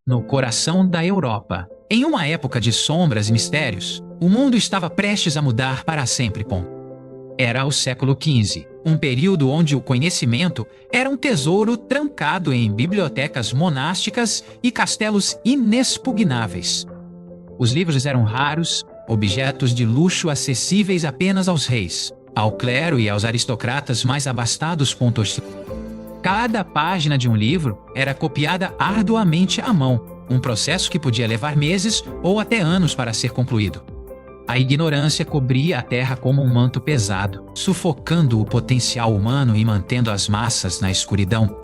No coração da Europa. Em uma época de sombras e mistérios, o mundo estava prestes a mudar para sempre. Era o século XV, um período onde o conhecimento era um tesouro trancado em bibliotecas monásticas e castelos inexpugnáveis. Os livros eram raros, objetos de luxo acessíveis apenas aos reis, ao clero e aos aristocratas mais abastados. Cada página de um livro era copiada arduamente à mão, um processo que podia levar meses ou até anos para ser concluído. A ignorância cobria a terra como um manto pesado, sufocando o potencial humano e mantendo as massas na escuridão.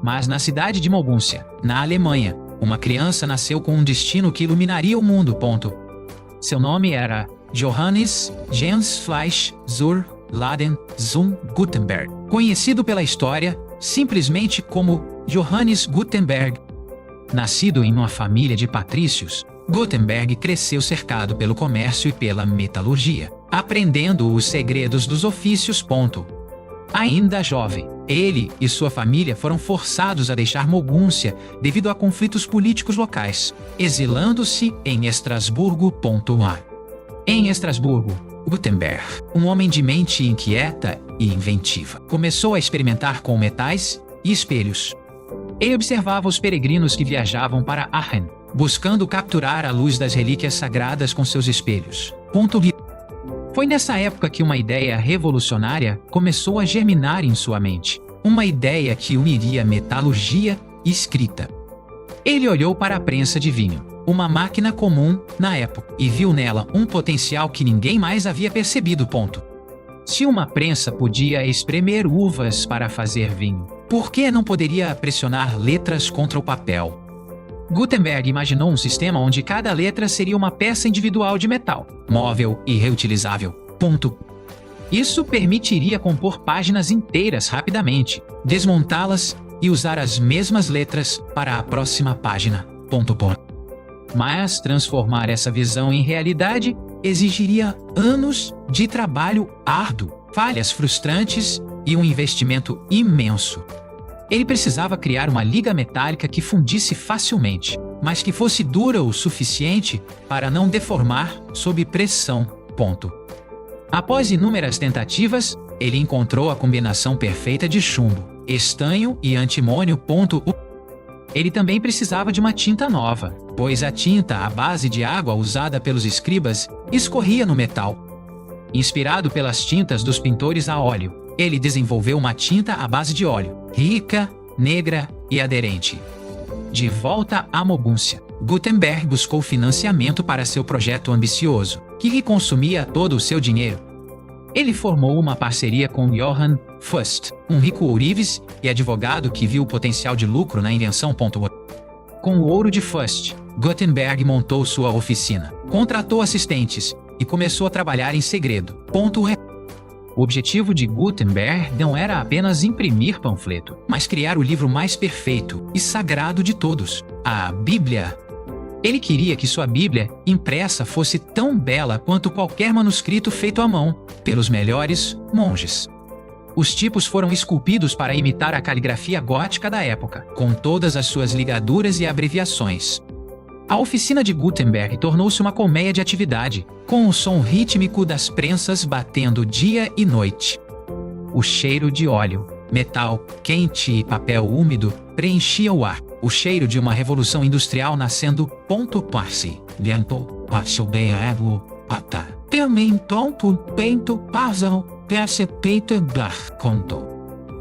Mas na cidade de Mogúncia, na Alemanha, uma criança nasceu com um destino que iluminaria o mundo. Seu nome era Johannes Jens Fleisch zur Laden zum Gutenberg, conhecido pela história simplesmente como Johannes Gutenberg. Nascido em uma família de patrícios, Gutenberg cresceu cercado pelo comércio e pela metalurgia, aprendendo os segredos dos ofícios. Ainda jovem, ele e sua família foram forçados a deixar Mogúncia devido a conflitos políticos locais, exilando-se em Estrasburgo. Em Estrasburgo, Gutenberg, um homem de mente inquieta e inventiva, começou a experimentar com metais e espelhos. Ele observava os peregrinos que viajavam para Aachen, buscando capturar a luz das relíquias sagradas com seus espelhos. Foi nessa época que uma ideia revolucionária começou a germinar em sua mente. Uma ideia que uniria metalurgia e escrita. Ele olhou para a prensa de vinho, uma máquina comum na época, e viu nela um potencial que ninguém mais havia percebido. Se uma prensa podia espremer uvas para fazer vinho, por que não poderia pressionar letras contra o papel? Gutenberg imaginou um sistema onde cada letra seria uma peça individual de metal, móvel e reutilizável. Isso permitiria compor páginas inteiras rapidamente, desmontá-las e usar as mesmas letras para a próxima página. Mas transformar essa visão em realidade exigiria anos de trabalho árduo, falhas frustrantes e um investimento imenso. Ele precisava criar uma liga metálica que fundisse facilmente, mas que fosse dura o suficiente para não deformar sob pressão. Após inúmeras tentativas, ele encontrou a combinação perfeita de chumbo, estanho e antimônio. Ele também precisava de uma tinta nova, pois a tinta à base de água usada pelos escribas escorria no metal. Inspirado pelas tintas dos pintores a óleo, ele desenvolveu uma tinta à base de óleo, rica, negra e aderente. De volta a Mogúncia, Gutenberg buscou financiamento para seu projeto ambicioso, que lhe consumia todo o seu dinheiro. Ele formou uma parceria com Johann Fust, um rico ourives e advogado que viu o potencial de lucro na invenção. Com o ouro de Fust, Gutenberg montou sua oficina, contratou assistentes e começou a trabalhar em segredo. O objetivo de Gutenberg não era apenas imprimir panfleto, mas criar o livro mais perfeito e sagrado de todos, a Bíblia. Ele queria que sua Bíblia, impressa, fosse tão bela quanto qualquer manuscrito feito à mão, pelos melhores monges. Os tipos foram esculpidos para imitar a caligrafia gótica da época, com todas as suas ligaduras e abreviações. A oficina de Gutenberg tornou-se uma colmeia de atividade, com o som rítmico das prensas batendo dia e noite. O cheiro de óleo, metal quente e papel úmido preenchia o ar. O cheiro de uma revolução industrial nascendo. Parsi, liento, passo bem água, pata. Também pento, pasão, percepeito, conto.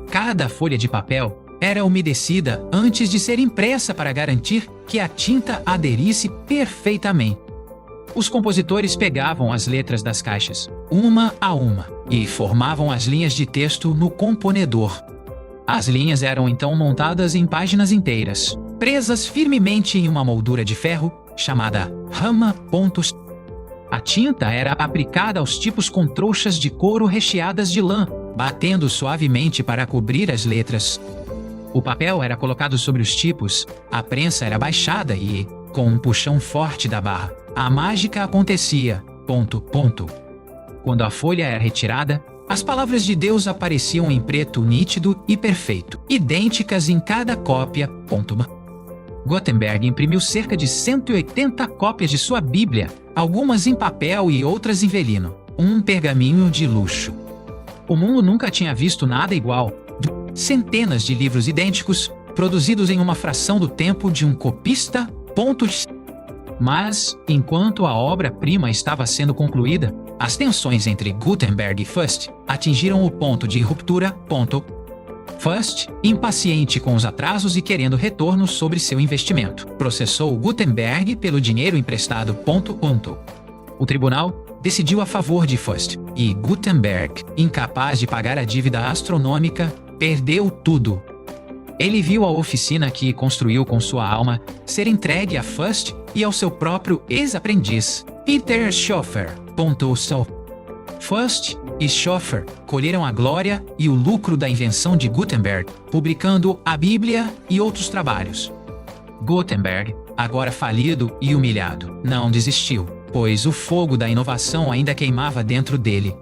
Cada folha de papel era umedecida antes de ser impressa para garantir que a tinta aderisse perfeitamente. Os compositores pegavam as letras das caixas, uma a uma, e formavam as linhas de texto no componedor. As linhas eram então montadas em páginas inteiras, presas firmemente em uma moldura de ferro chamada rama. A tinta era aplicada aos tipos com trouxas de couro recheadas de lã, batendo suavemente para cobrir as letras. O papel era colocado sobre os tipos, a prensa era baixada e, com um puxão forte da barra, a mágica acontecia. Quando a folha era retirada, As palavras de Deus apareciam em preto nítido e perfeito, idênticas em cada cópia. Gutenberg imprimiu cerca de 180 cópias de sua Bíblia, algumas em papel e outras em velino, um pergaminho de luxo. O mundo nunca tinha visto nada igual. Centenas de livros idênticos, produzidos em uma fração do tempo de um copista. Mas, enquanto a obra-prima estava sendo concluída, as tensões entre Gutenberg e Fust atingiram o ponto de ruptura. Fust, impaciente com os atrasos e querendo retorno sobre seu investimento, processou Gutenberg pelo dinheiro emprestado. O tribunal decidiu a favor de Fust, e Gutenberg, incapaz de pagar a dívida astronômica, perdeu tudo. Ele viu a oficina que construiu com sua alma ser entregue a Fust e ao seu próprio ex-aprendiz, Peter Schoeffer. Fust e Schoeffer colheram a glória e o lucro da invenção de Gutenberg, publicando a Bíblia e outros trabalhos. Gutenberg, agora falido e humilhado, não desistiu, pois o fogo da inovação ainda queimava dentro dele.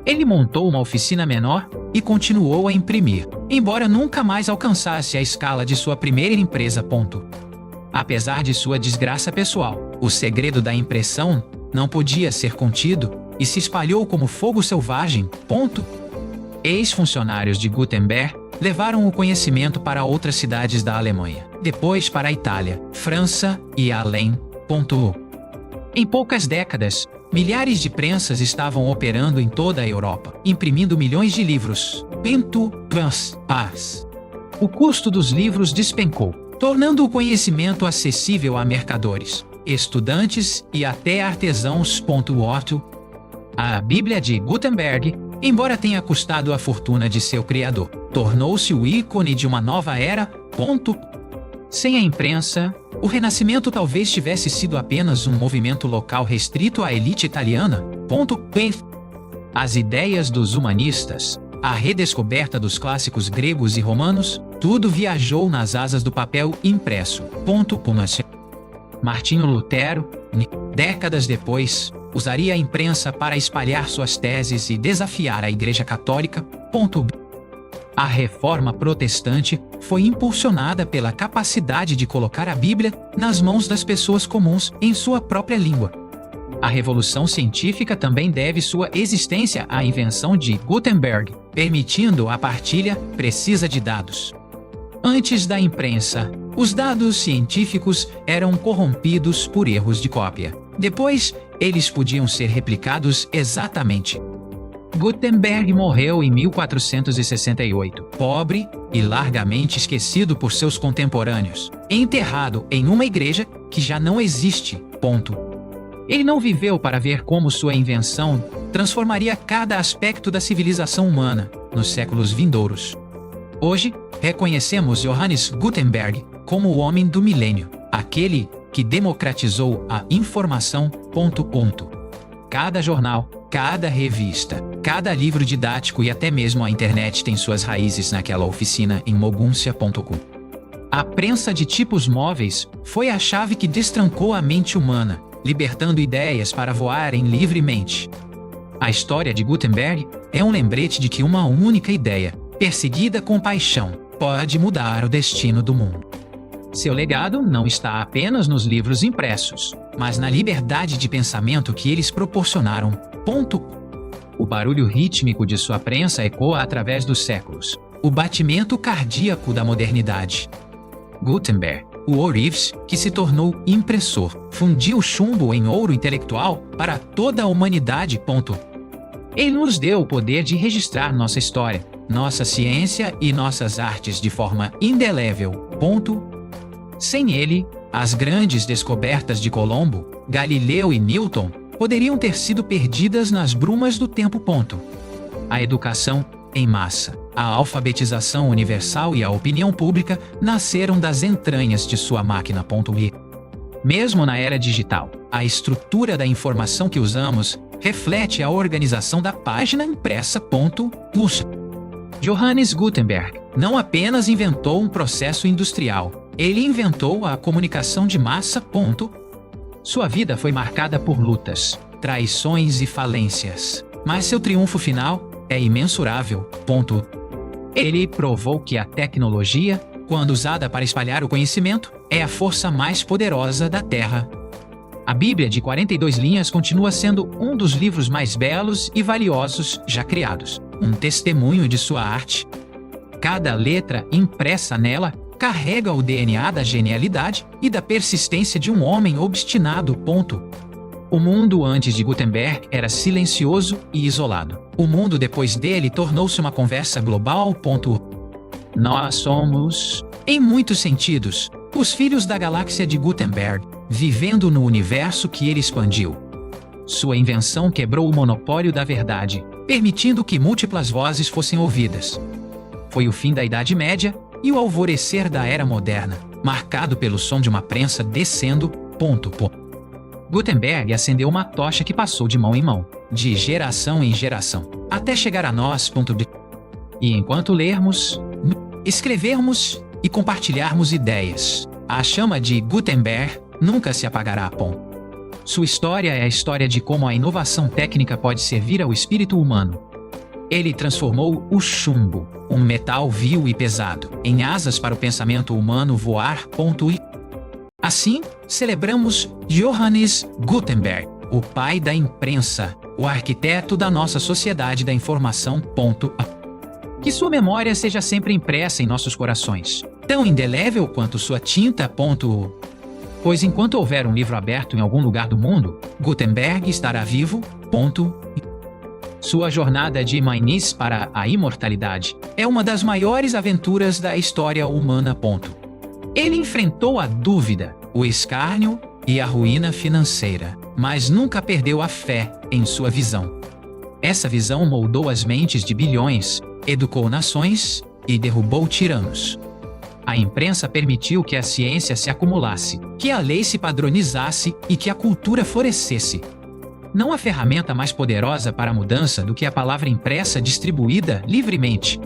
Ele montou uma oficina menor e continuou a imprimir, embora nunca mais alcançasse a escala de sua primeira empresa. Apesar de sua desgraça pessoal, o segredo da impressão não podia ser contido e se espalhou como fogo selvagem. Ex-funcionários de Gutenberg levaram o conhecimento para outras cidades da Alemanha, depois para a Itália, França e além. Em poucas décadas, milhares de prensas estavam operando em toda a Europa, imprimindo milhões de livros. O custo dos livros despencou, tornando o conhecimento acessível a mercadores, estudantes e até artesãos. A Bíblia de Gutenberg, embora tenha custado a fortuna de seu criador, tornou-se o ícone de uma nova era. Sem a imprensa, o Renascimento talvez tivesse sido apenas um movimento local restrito à elite italiana. As ideias dos humanistas, a redescoberta dos clássicos gregos e romanos, tudo viajou nas asas do papel impresso. Martinho Lutero, décadas depois, usaria a imprensa para espalhar suas teses e desafiar a Igreja Católica. A Reforma Protestante foi impulsionada pela capacidade de colocar a Bíblia nas mãos das pessoas comuns em sua própria língua. A Revolução Científica também deve sua existência à invenção de Gutenberg, permitindo a partilha precisa de dados. Antes da imprensa, os dados científicos eram corrompidos por erros de cópia. Depois, eles podiam ser replicados exatamente. Gutenberg morreu em 1468, pobre e largamente esquecido por seus contemporâneos, enterrado em uma igreja que já não existe. Ele não viveu para ver como sua invenção transformaria cada aspecto da civilização humana nos séculos vindouros. Hoje, reconhecemos Johannes Gutenberg como o homem do milênio, aquele que democratizou a informação. Cada jornal, cada revista, cada livro didático e até mesmo a internet tem suas raízes naquela oficina em moguncia.com. A prensa de tipos móveis foi a chave que destrancou a mente humana, libertando ideias para voarem livremente. A história de Gutenberg é um lembrete de que uma única ideia, perseguida com paixão, pode mudar o destino do mundo. Seu legado não está apenas nos livros impressos, mas na liberdade de pensamento que eles proporcionaram. O barulho rítmico de sua prensa ecoa através dos séculos, o batimento cardíaco da modernidade. Gutenberg, o ourives que se tornou impressor, fundiu chumbo em ouro intelectual para toda a humanidade. Ele nos deu o poder de registrar nossa história, nossa ciência e nossas artes de forma indelével. Sem ele, as grandes descobertas de Colombo, Galileu e Newton poderiam ter sido perdidas nas brumas do tempo. A educação em massa, a alfabetização universal e a opinião pública nasceram das entranhas de sua máquina. Mesmo na era digital, a estrutura da informação que usamos reflete a organização da página impressa. Johannes Gutenberg não apenas inventou um processo industrial, ele inventou a comunicação de massa. Sua vida foi marcada por lutas, traições e falências. mas seu triunfo final é imensurável. Ele provou que a tecnologia, quando usada para espalhar o conhecimento, é a força mais poderosa da Terra. A Bíblia de 42 linhas continua sendo um dos livros mais belos e valiosos já criados, um testemunho de sua arte. Cada letra impressa nela carrega o DNA da genialidade e da persistência de um homem obstinado. O mundo antes de Gutenberg era silencioso e isolado. O mundo depois dele tornou-se uma conversa global. Nós somos, em muitos sentidos, os filhos da galáxia de Gutenberg, vivendo no universo que ele expandiu. Sua invenção quebrou o monopólio da verdade, permitindo que múltiplas vozes fossem ouvidas. Foi o fim da Idade Média e o alvorecer da Era Moderna, marcado pelo som de uma prensa descendo. Gutenberg acendeu uma tocha que passou de mão em mão, de geração em geração, até chegar a nós. E enquanto lermos, escrevermos e compartilharmos ideias, a chama de Gutenberg nunca se apagará. Sua história é a história de como a inovação técnica pode servir ao espírito humano. Ele transformou o chumbo, um metal vil e pesado, em asas para o pensamento humano voar. Assim, celebramos Johannes Gutenberg, o pai da imprensa, o arquiteto da nossa sociedade da informação. Que sua memória seja sempre impressa em nossos corações, tão indelével quanto sua tinta. Pois enquanto houver um livro aberto em algum lugar do mundo, Gutenberg estará vivo. Sua jornada de Mainz para a imortalidade é uma das maiores aventuras da história humana. Ele enfrentou a dúvida, o escárnio e a ruína financeira, mas nunca perdeu a fé em sua visão. Essa visão moldou as mentes de bilhões, educou nações e derrubou tiranos. A imprensa permitiu que a ciência se acumulasse, que a lei se padronizasse e que a cultura florescesse. Não há ferramenta mais poderosa para a mudança do que a palavra impressa distribuída livremente.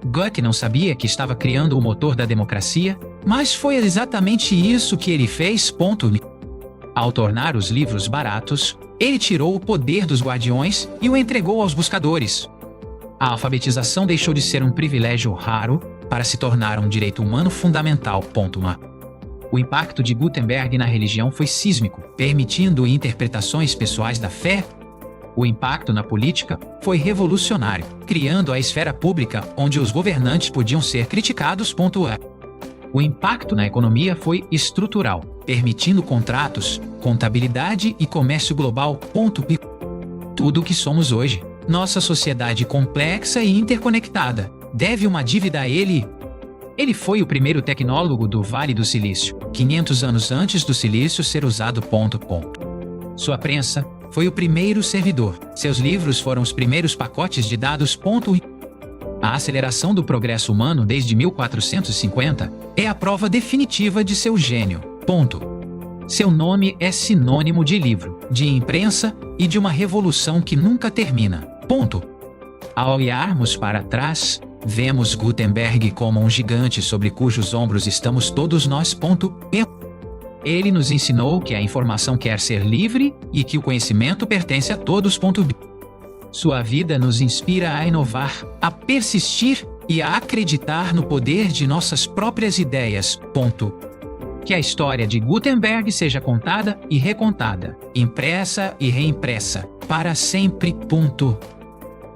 Goethe não sabia que estava criando o motor da democracia, mas foi exatamente isso que ele fez. Ao tornar os livros baratos, ele tirou o poder dos guardiões e o entregou aos buscadores. A alfabetização deixou de ser um privilégio raro para se tornar um direito humano fundamental. O impacto de Gutenberg na religião foi sísmico, permitindo interpretações pessoais da fé. O impacto na política foi revolucionário, criando a esfera pública onde os governantes podiam ser criticados. O impacto na economia foi estrutural, permitindo contratos, contabilidade e comércio global. Tudo o que somos hoje, nossa sociedade complexa e interconectada, deve uma dívida a ele. Ele foi o primeiro tecnólogo do Vale do Silício, 500 anos antes do silício ser usado. Sua prensa foi o primeiro servidor. Seus livros foram os primeiros pacotes de dados. A aceleração do progresso humano desde 1450 é a prova definitiva de seu gênio. Seu nome é sinônimo de livro, de imprensa e de uma revolução que nunca termina. Ao olharmos para trás, vemos Gutenberg como um gigante sobre cujos ombros estamos todos nós. Ele nos ensinou que a informação quer ser livre e que o conhecimento pertence a todos. Sua vida nos inspira a inovar, a persistir e a acreditar no poder de nossas próprias ideias. Que a história de Gutenberg seja contada e recontada, impressa e reimpressa, para sempre.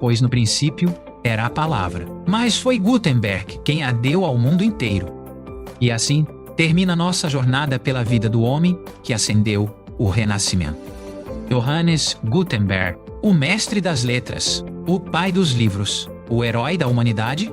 Pois no princípio era a palavra, mas foi Gutenberg quem a deu ao mundo inteiro. E assim, termina nossa jornada pela vida do homem que acendeu o Renascimento. Johannes Gutenberg, o mestre das letras, o pai dos livros, o herói da humanidade.